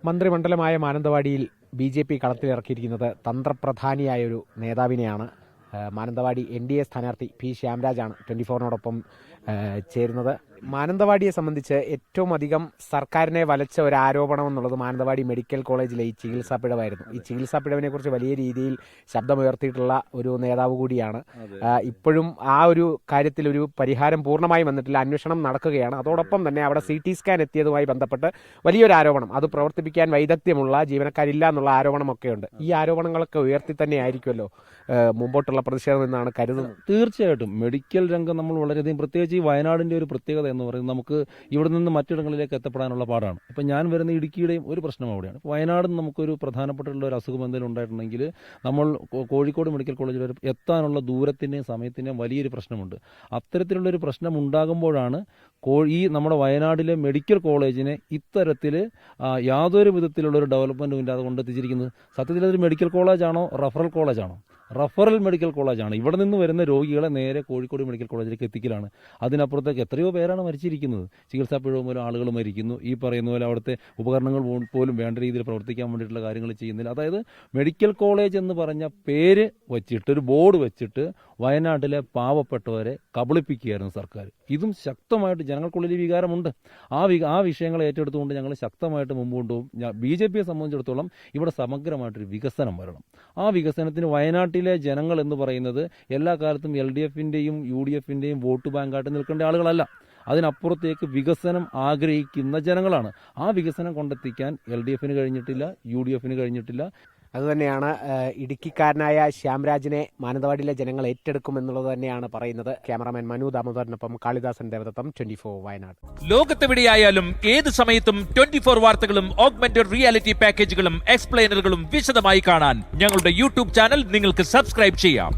മന്ത്രിമണ്ഡലമായ മാനന്തവാടിയിൽ BJP. കളത്തിലിറക്കിയിരിക്കുന്നത് തന്ത്രപ്രധാനിയായൊരു നേതാവിനെയാണ്. Mananthavady NDA സ്ഥാനാർത്ഥി P. ശ്യാംരാജാണ് 24-നോടൊപ്പം ചേരുന്നത്. മാനന്തവാടിയെ സംബന്ധിച്ച് ഏറ്റവും അധികം സർക്കാരിനെ വലച്ച ഒരു ആരോപണം എന്നുള്ളത് മാനന്തവാടി മെഡിക്കൽ കോളേജിലെ ഈ ചികിത്സാ പിഴവായിരുന്നു. ഈ ചികിത്സാ പിഴവിനെ കുറിച്ച് വലിയ രീതിയിൽ ശബ്ദമുയർത്തിയിട്ടുള്ള ഒരു നേതാവ് കൂടിയാണ്. ഇപ്പോഴും ആ ഒരു കാര്യത്തിൽ ഒരു പരിഹാരം പൂർണ്ണമായി വന്നിട്ടില്ല. അന്വേഷണം നടക്കുകയാണ്. അതോടൊപ്പം തന്നെ അവിടെ CT സ്കാൻ എത്തിയതുമായി ബന്ധപ്പെട്ട് വലിയൊരു ആരോപണം, അത് പ്രവർത്തിപ്പിക്കാൻ വൈദഗ്ധ്യമുള്ള ജീവനക്കാരില്ല എന്നുള്ള ആരോപണമൊക്കെ ഉണ്ട്. ഈ ആരോപണങ്ങളൊക്കെ ഉയർത്തി തന്നെ ആയിരിക്കുമല്ലോ മുമ്പോട്ടുള്ള പ്രതിഷേധം എന്നാണ് കരുതുന്നത്. തീർച്ചയായിട്ടും മെഡിക്കൽ രംഗം നമ്മൾ വളരെയധികം, പ്രത്യേകിച്ച് ഈ വയനാടിന്റെ ഒരു പ്രത്യേകത എന്ന് പറയുന്നത് നമുക്ക് ഇവിടെ നിന്ന് മറ്റിടങ്ങളിലേക്ക് എത്തപ്പെടാനുള്ള പാടാണ്. ഇപ്പം ഞാൻ വരുന്ന ഇടുക്കിയുടെയും ഒരു പ്രശ്നം അവിടെയാണ്. വയനാട് നമുക്കൊരു പ്രധാനപ്പെട്ടുള്ള ഒരു അസുഖം എന്തെങ്കിലും ഉണ്ടായിട്ടുണ്ടെങ്കിൽ നമ്മൾ കോഴിക്കോട് മെഡിക്കൽ കോളേജിൽ വരെ എത്താനുള്ള ദൂരത്തിൻ്റെയും സമയത്തിൻ്റെയും വലിയൊരു പ്രശ്നമുണ്ട്. അത്തരത്തിലുള്ളൊരു പ്രശ്നം ഉണ്ടാകുമ്പോഴാണ് ഈ നമ്മുടെ വയനാട്ടിലെ മെഡിക്കൽ കോളേജിനെ ഇത്തരത്തിൽ യാതൊരു വിധത്തിലുള്ള ഒരു ഡെവലപ്മെൻറ്റും ഇല്ലാതെ കൊണ്ടെത്തിച്ചിരിക്കുന്നത്. സത്യത്തിൽ അതൊരു മെഡിക്കൽ കോളേജാണോ റഫറൽ കോളേജാണോ? റഫറൽ മെഡിക്കൽ കോളേജാണ്. ഇവിടെ നിന്ന് വരുന്ന രോഗികളെ നേരെ കോഴിക്കോട് മെഡിക്കൽ കോളേജിലേക്ക് എത്തിക്കലാണ്. അതിനപ്പുറത്തേക്ക് എത്രയോ പേരാണ് മരിച്ചിരിക്കുന്നത്. ചികിത്സാ പിഴവ് മൂലം ആളുകൾ മരിക്കുന്നു. ഈ പറയുന്ന പോലെ അവിടുത്തെ ഉപകരണങ്ങൾ പോലും വേണ്ട രീതിയിൽ പ്രവർത്തിക്കാൻ വേണ്ടിയിട്ടുള്ള കാര്യങ്ങൾ ചെയ്യുന്നില്ല. അതായത് മെഡിക്കൽ കോളേജ് എന്ന് പറഞ്ഞ പേര് വെച്ചിട്ട്, ഒരു ബോർഡ് വെച്ചിട്ട് വയനാട്ടിലെ പാവപ്പെട്ടവരെ കബളിപ്പിക്കുകയായിരുന്നു സർക്കാർ. ഇതും ശക്തമായിട്ട് ജനങ്ങൾക്കുള്ളിൽ വികാരമുണ്ട്. ആ വിഷയങ്ങളെ ഏറ്റെടുത്തുകൊണ്ട് ഞങ്ങൾ ശക്തമായിട്ട് മുമ്പോട്ട് പോകും. BJPയെ സംബന്ധിച്ചിടത്തോളം ഇവിടെ സമഗ്രമായിട്ടൊരു വികസനം വരണം. ആ വികസനത്തിന് വയനാട്ടിലെ ജനങ്ങൾ എന്ന് പറയുന്നത് എല്ലാ കാലത്തും LDFന്റെയും UDFന്റെയും വോട്ട് ബാങ്കായിട്ട് നിൽക്കേണ്ട ആളുകളല്ല. അതിനപ്പുറത്തേക്ക് വികസനം ആഗ്രഹിക്കുന്ന ജനങ്ങളാണ്. ആ വികസനം കൊണ്ടെത്തിക്കാൻ LDFന് കഴിഞ്ഞിട്ടില്ല, UDFന് കഴിഞ്ഞിട്ടില്ല. അതുതന്നെയാണ് ഇടുക്കിക്കാരനായ ശ്യാംരാജിനെ മാനന്തവാടിയിലെ ജനങ്ങൾ ഏറ്റെടുക്കുമെന്നുള്ളത് തന്നെയാണ് പറയുന്നത്. ക്യാമറാമാൻ മനു ദാമോദരനൊപ്പം കാളിദാസൻ ദേവദത്തം, 24 വയനാട്. ലോകത്തെവിടെയായാലും ഏത് സമയത്തും 24 വാർത്തകളും ഓഗ്മെന്റഡ് റിയാലിറ്റി പാക്കേജുകളും എക്സ്പ്ലെയിനറുകളും വിശദമായി കാണാൻ ഞങ്ങളുടെ YouTube ചാനൽ നിങ്ങൾക്ക് സബ്സ്ക്രൈബ് ചെയ്യാം.